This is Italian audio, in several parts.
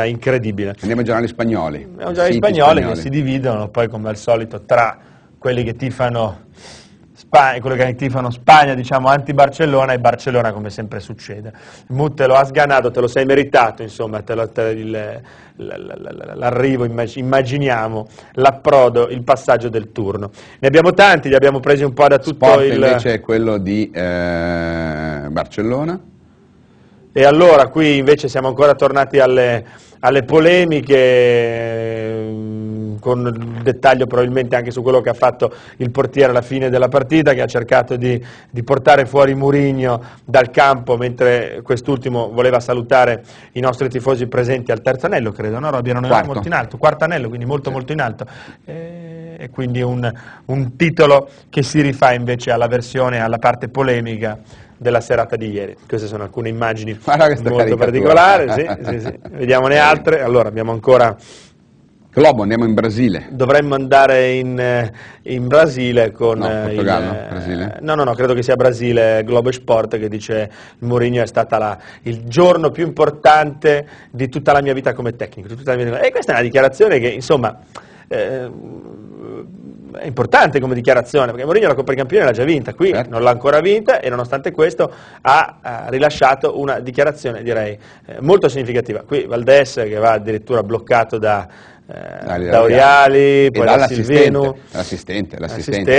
incredibile. Andiamo ai giornali spagnoli. Andiamo ai giornali spagnoli che si dividono poi come al solito tra quelli che tifano Spagna, diciamo anti-Barcellona, e Barcellona come sempre succede. Mu te lo ha sganato, te lo sei meritato, insomma, l'arrivo, immaginiamo l'approdo, il passaggio del turno. Ne abbiamo tanti, li abbiamo presi un po' da tutto Sport invece è quello di Barcellona. E allora qui invece siamo ancora tornati alle polemiche, con dettaglio probabilmente anche su quello che ha fatto il portiere alla fine della partita, che ha cercato di portare fuori Mourinho dal campo mentre quest'ultimo voleva salutare i nostri tifosi presenti al terzo anello, credo, no? Erano molto in alto, quarto anello, quindi molto molto in alto. E quindi un titolo che si rifà invece alla versione, alla parte polemica della serata di ieri. Queste sono alcune immagini molto particolari, sì. Vediamone altre. Allora abbiamo ancora Globo, andiamo in Brasile. Dovremmo andare in Brasile con Portogallo, Brasile. No, credo che sia Brasile, Globo Sport, che dice Mourinho è stata il giorno più importante di tutta la mia vita come tecnico. E questa è una dichiarazione che, insomma, è importante come dichiarazione, perché Mourinho la Coppa dei Campioni l'ha già vinta, qui non l'ha ancora vinta, e nonostante questo ha rilasciato una dichiarazione, direi, molto significativa. Qui Valdés, che va addirittura bloccato da Oriali, poi da Silvenu, l'assistente,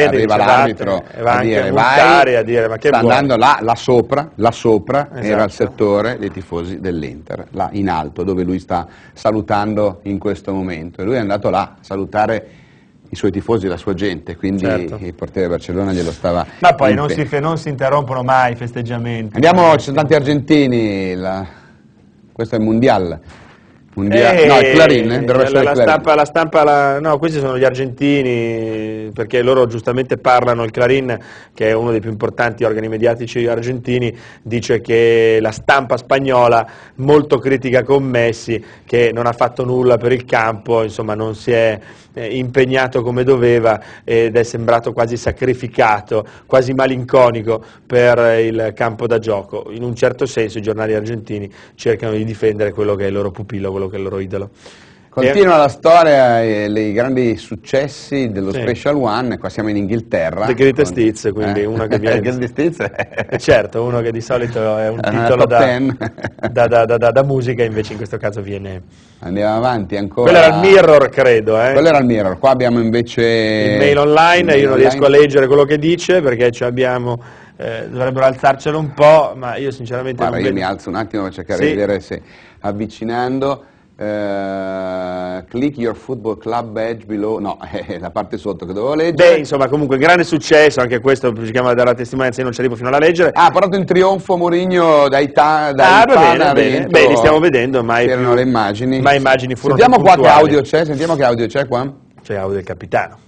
arriva l'arbitro a dire ma che sta vuoi? Andando là sopra, esatto. Era il settore dei tifosi dell'Inter, là in alto, dove lui sta salutando in questo momento, e lui è andato là a salutare i suoi tifosi, la sua gente, quindi il portiere Barcellona glielo stava. Ma poi non si interrompono mai i festeggiamenti. Andiamo, ci sono tanti argentini, questo è il Mundial. No, il Clarín, dovrebbe essere il Clarín. La stampa, no, questi sono gli argentini, perché loro giustamente parlano, il Clarín, che è uno dei più importanti organi mediatici argentini, dice che la stampa spagnola molto critica con Messi, che non ha fatto nulla per il campo, insomma non si è impegnato come doveva ed è sembrato quasi sacrificato, quasi malinconico per il campo da gioco. In un certo senso i giornali argentini cercano di difendere quello che è il loro pupillo, quello che è il loro idolo. Continua la storia e i grandi successi dello Special One. Qua siamo in Inghilterra. The Greatest Hits, quindi uno che viene. Certo, uno che di solito è un titolo da musica, invece in questo caso viene. Andiamo avanti ancora. Quello era il Mirror, credo. Quello era il Mirror. Qua abbiamo invece il mail online. Io non riesco a leggere quello che dice perché abbiamo. Dovrebbero alzarcelo un po', ma io sinceramente. Guarda, io mi alzo un attimo per cercare di vedere se avvicinando. Click your football club badge below, no, è la parte sotto che dovevo leggere. Beh, insomma, comunque grande successo, anche questo cerchiamo di dare la testimonianza, io non ci arrivo fino alla leggere. Parlato in trionfo Mourinho dai bene. Beh, li stiamo vedendo, c'erano le immagini. Ma immagini furono Sentiamo qua che audio c'è, sentiamo che audio c'è qua. C'è audio del capitano.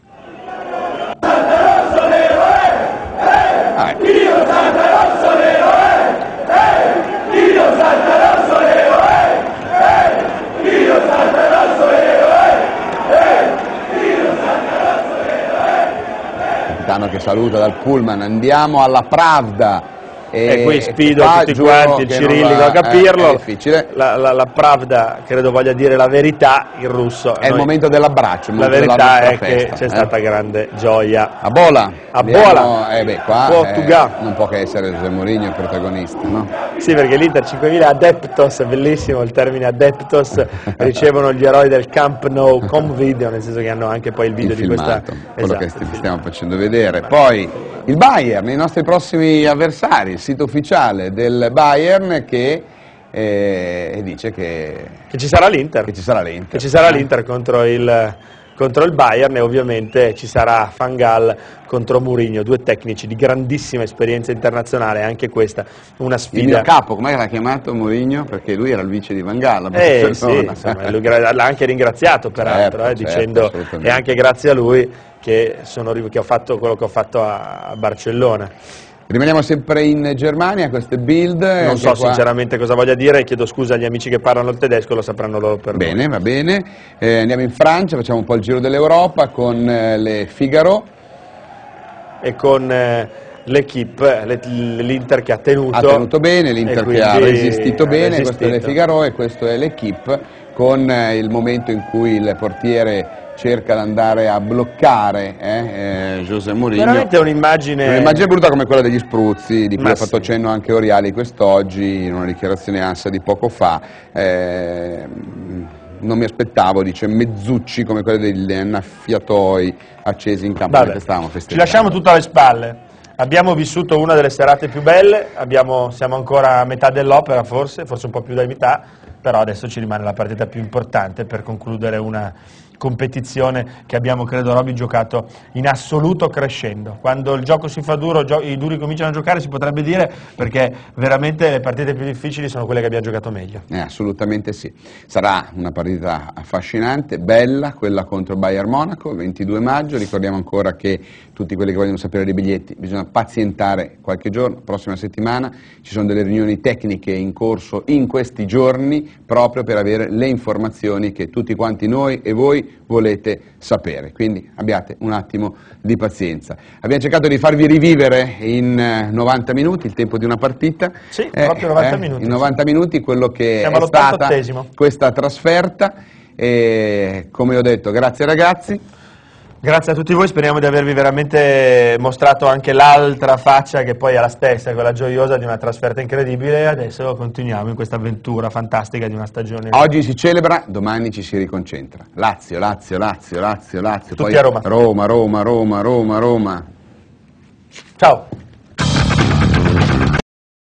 Che saluta dal pullman. Andiamo alla Pravda e qui sfido tutti quanti il cirillico a capirlo. È difficile. La Pravda credo voglia dire la verità in russo. È il momento dell'abbraccio. La verità è che c'è stata grande gioia. A Bola. Portugal. Non può che essere José Mourinho il protagonista, no? Sì, perché l'Inter 5.000 adeptos, è bellissimo il termine adeptos, ricevono gli eroi del Camp Nou con video, nel senso che hanno anche poi il video di questa. Quello che stiamo facendo vedere. Poi il Bayern, i nostri prossimi avversari, il sito ufficiale del Bayern che dice che ci sarà l'Inter. Che ci sarà l'Inter contro il Bayern, e ovviamente ci sarà Van Gaal contro Mourinho, due tecnici di grandissima esperienza internazionale, anche questa una sfida. Il mio capo, com'è che l'ha chiamato Mourinho? Perché lui era il vice di Van Gaal. Sì, insomma, lui l'ha anche ringraziato peraltro, dicendo è anche grazie a lui che ho fatto quello che ho fatto a Barcellona. Rimaniamo sempre in Germania, questo è Bild. Non so sinceramente cosa voglia dire, chiedo scusa agli amici che parlano il tedesco, lo sapranno loro per noi. Va bene. Andiamo in Francia, facciamo un po' il giro dell'Europa con le Figaro. E con l'Equipe, l'Inter che ha tenuto bene, l'Inter che ha resistito bene, questo è Le Figaro e questo è l'Equipe, con il momento in cui il portiere cerca di andare a bloccare José Mourinho. Veramente è un'immagine brutta come quella degli spruzzi, di cui ha fatto cenno anche Oriali quest'oggi in una dichiarazione ANSA di poco fa. Non mi aspettavo, dice, mezzucci come quelli degli annaffiatoi accesi in campo mentre stavamo festeggiando. Ci lasciamo tutto alle spalle. Abbiamo vissuto una delle serate più belle, siamo ancora a metà dell'opera forse un po' più da metà, però adesso ci rimane la partita più importante per concludere una competizione che abbiamo, credo Roby, giocato in assoluto crescendo. Quando il gioco si fa duro, i duri cominciano a giocare, si potrebbe dire, perché veramente le partite più difficili sono quelle che abbiamo giocato meglio. Assolutamente sì. Sarà una partita affascinante, bella, quella contro il Bayern Monaco, il 22 maggio. Ricordiamo ancora che tutti quelli che vogliono sapere dei biglietti bisogna pazientare qualche giorno, prossima settimana ci sono delle riunioni tecniche in corso in questi giorni proprio per avere le informazioni che tutti quanti noi e voi volete sapere, quindi abbiate un attimo di pazienza. Abbiamo cercato di farvi rivivere in 90 minuti il tempo di una partita. Sì, proprio 90 minuti. In 90 minuti quello che siamo è stata all'88esimo. Questa trasferta e, come ho detto, grazie ragazzi. Grazie a tutti voi, speriamo di avervi veramente mostrato anche l'altra faccia che poi è la stessa, quella gioiosa di una trasferta incredibile. Adesso continuiamo in questa avventura fantastica di una stagione. Oggi si celebra, domani ci si riconcentra. Lazio. Tutti poi a Roma. Roma. Ciao.